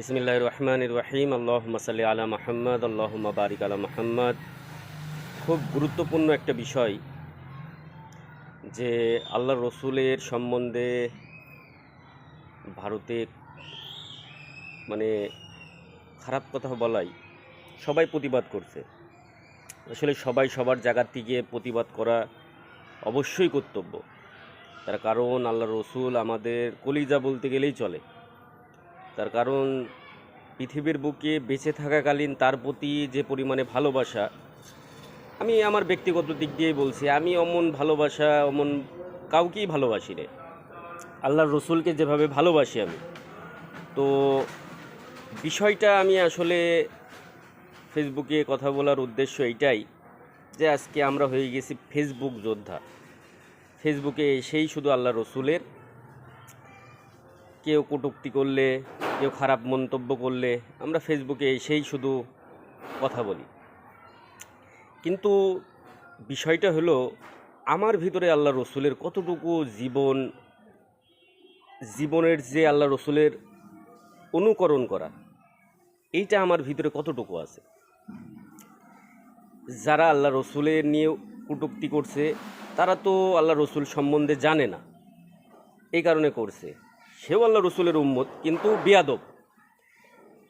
বিসমিল্লাহির রহমানির রহিম। আল্লাহুম্মা সাল্লি আলা মুহাম্মাদ, আল্লাহুম্মা বারিক আলা মুহাম্মাদ। খুব গুরুত্বপূর্ণ একটা বিষয় যে আল্লাহর রসুলের সম্বন্ধে ভারতে মানে খারাপ কথা বলাই সবাই প্রতিবাদ করছে। আসলে সবাই সবার জায়গা থেকে প্রতিবাদ করা অবশ্যই কর্তব্য। তার কারণ আল্লাহর রসুল আমাদের কলিজা বলতে গেলেই চলে। তার কারণ পৃথিবীর বুকে বেঁচে থাকাকালীন তার প্রতি যে পরিমাণে ভালোবাসা, আমি আমার ব্যক্তিগত দিক দিয়েই বলছি, আমি অমন ভালোবাসা অমন কাউকেই ভালোবাসি রে। আল্লাহর রসুলকে যেভাবে ভালোবাসি আমি, তো বিষয়টা আমি আসলে ফেসবুকে কথা বলার উদ্দেশ্য এইটাই যে আজকে আমরা হয়ে গেছি ফেসবুক যোদ্ধা। ফেসবুকে এসেই শুধু আল্লাহ রসুলের কেউ কটূক্তি করলে, কেউ খারাপ মন্তব্য করলে আমরা ফেসবুকে এসেই শুধু কথা বলি। কিন্তু বিষয়টা হলো, আমার ভিতরে আল্লাহ রসুলের কতটুকু জীবনের যে আল্লাহ রসুলের অনুকরণ করা, এইটা আমার ভিতরে কতটুকু আছে। যারা আল্লাহ রসুলের নিয়ে কটূক্তি করছে তারা তো আল্লাহ রসুল সম্বন্ধে জানে না, এই কারণে করছে। সেও আল্লাহ রসুলের উম্মত, কিন্তু বেয়াদব।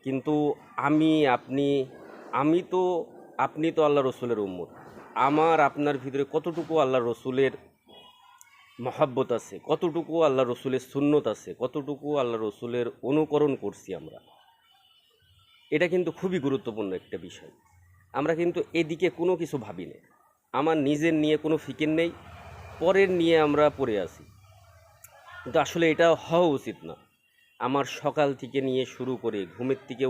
কিন্তু আপনি তো আল্লাহ রসুলের উম্মত। আমার আপনার ভিতরে কতটুকু আল্লাহ রসুলের মহাব্বত আছে, কতটুকু আল্লাহ রসুলের সুন্নত আছে, কতটুকু আল্লাহ রসুলের অনুকরণ করছি আমরা, এটা কিন্তু খুবই গুরুত্বপূর্ণ একটা বিষয়। আমরা কিন্তু এদিকে কোনো কিছু ভাবি না। আমার নিজের নিয়ে কোনো ফিকির নেই, পরের নিয়ে আমরা পড়ে আছি। কিন্তু আসলে এটা হওয়া উচিত না। আমার সকাল থেকে নিয়ে শুরু করে, ঘুমের থেকে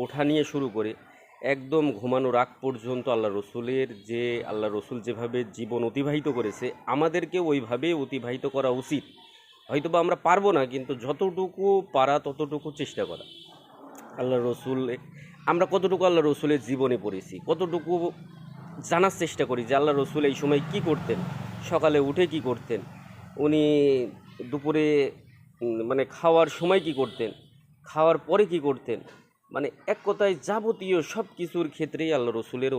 ওঠা নিয়ে শুরু করে একদম ঘুমানোর আগ পর্যন্ত আল্লাহ রসুল যেভাবে জীবন অতিবাহিত করেছে, আমাদেরকে ওইভাবে অতিবাহিত করা উচিত। হয়তো বা আমরা পারবো না, কিন্তু যতটুকু পারা ততটুকু চেষ্টা করা। আমরা কতটুকু আল্লাহ রসুলের জীবনে পড়েছি, কতটুকু জানার চেষ্টা করি যে আল্লাহ রসুল এই সময় কি করতেন, সকালে উঠে কি করতেন, উনি দুপুরে মানে খাওয়ার সময় কি করতেন, খাওয়ার পরে কি করতেন। মানে এক কথায় যাবতীয় সব কিছুর ক্ষেত্রেই আল্লাহ রসুলের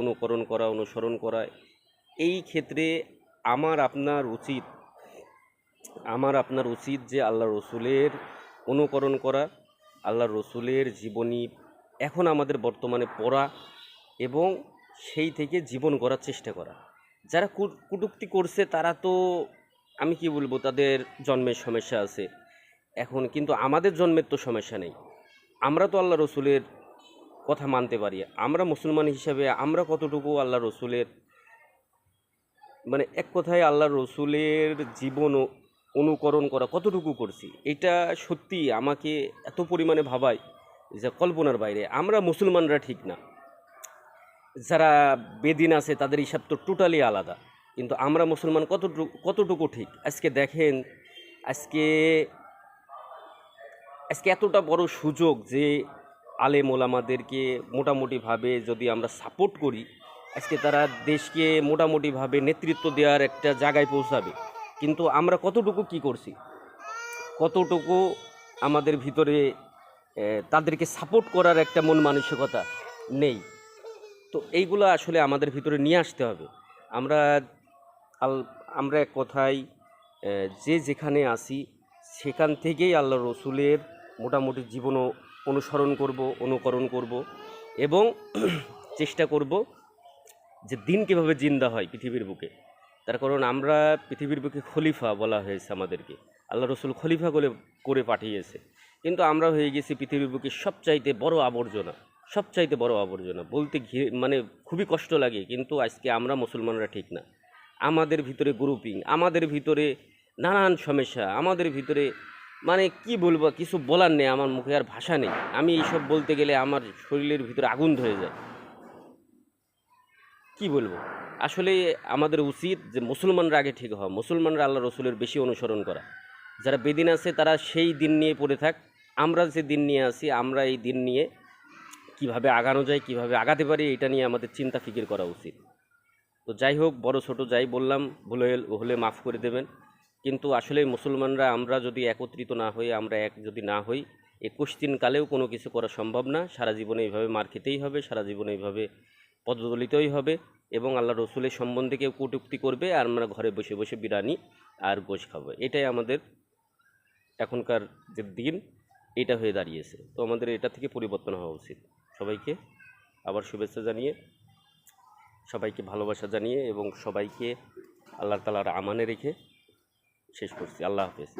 অনুসরণ করা। এই ক্ষেত্রে আমার আপনার উচিত যে আল্লাহ রসুলের অনুকরণ করা, আল্লাহ রসুলের জীবনী এখন আমাদের বর্তমানে পড়া এবং সেই থেকে জীবন গড়ার চেষ্টা করা। যারা কটূক্তি করছে তারা তো, আমি কি বলবো, তাদের জন্মের সমস্যা আছে এখন, কিন্তু আমাদের জন্মের তো সমস্যা নেই। আমরা তো আল্লাহ রসুলের কথা মানতে পারি। আমরা মুসলমান হিসাবে আমরা কতটুকু আল্লাহ রসুলের, মানে এক কথায় আল্লাহ রসুলের জীবন অনুকরণ করা কতটুকু করছি, এটা সত্যি আমাকে এত পরিমাণে ভাবায় যে কল্পনার বাইরে। আমরা মুসলমানরা ঠিক না, যারা বেদিন আছে তাদের হিসাব তো টোটালি আলাদা, কিন্তু আমরা মুসলমান কতটুকু ঠিক। আজকে দেখেন, আজকে এতটা বড় সুযোগ যে আলেম ওলামাদেরকে মোটামুটিভাবে যদি আমরা সাপোর্ট করি, আজকে তারা দেশকে মোটামুটিভাবে নেতৃত্ব দেওয়ার একটা জায়গায় পৌঁছাবে। কিন্তু আমরা কতটুকু কি করছি, কতটুকু আমাদের ভিতরে তাদেরকে সাপোর্ট করার একটা মন মানসিকতা নেই। তো এইগুলো আসলে আমাদের ভিতরে নিয়ে আসতে হবে। আমরা আমরা এক কথায় যে যেখানে আসি সেখান থেকেই আল্লাহ রসুলের মোটামুটি জীবন অনুকরণ করব এবং চেষ্টা করব যে দিন কীভাবে জিন্দা হয় পৃথিবীর বুকে। তার কারণ আমরা পৃথিবীর বুকে খলিফা বলা হয়েছে আমাদেরকে, আল্লাহ রসুল খলিফা করে পাঠিয়েছে। কিন্তু আমরা হয়ে গেছি পৃথিবীর বুকে সবচাইতে বড় আবর্জনা বলতে মানে খুবই কষ্ট লাগে। কিন্তু আজকে আমরা মুসলমানরা ঠিক না, আমাদের ভিতরে গ্রুপিং, আমাদের ভিতরে নানান সমস্যা, আমাদের ভিতরে মানে কি বলবো, কিছু বলার নেই, আমার মুখে আর ভাষা নেই। আমি এইসব বলতে গেলে আমার শরীরের ভিতরে আগুন ধরে যায়। কি বলবো, আসলে আমাদের উচিত যে মুসলমানরা আগে ঠিক হওয়া, মুসলমানরা আল্লাহ রসুলের বেশি অনুসরণ করা। যারা বেদিন আছে তারা সেই দিন নিয়ে পড়ে থাক, আমরা যে দিন নিয়ে আসি আমরা এই দিন নিয়ে কিভাবে আগানো যায়, কিভাবে আগাতে পারি, এটা নিয়ে আমাদের চিন্তা ফিকির করা উচিত। তো যাই হোক, বড় ছোট যাই বললাম, ভুল হলে মাফ করে দেবেন। কিন্তু আসলে মুসলমানরা আমরা যদি একত্রিত না হই, আমরা যদি না হই, এই কোশ্চিন কালেও কোনো কিছু করা সম্ভব না। সারা জীবনে এইভাবে মার খেতেই হবে, সারা জীবনে এইভাবে পদদলিতই হবে, এবং আল্লাহ রসুলের সম্বন্ধে কেউ কটূক্তি করবে আর আমরা ঘরে বসে বসে বিরিয়ানি আর গোশ খাবো। এটাই আমাদের এখনকার যে দিন, এটা হয়ে দাঁড়িয়েছে। তো আমাদের এটা থেকে পরিবর্তন হওয়া উচিত। সবাইকে আবার শুভেচ্ছা জানিয়ে, সবাইকে ভালোবাসা জানিয়ে এবং সবাইকে আল্লাহ তাআলার আমানে রেখে শেষ করছি। আল্লাহ হাফেজ।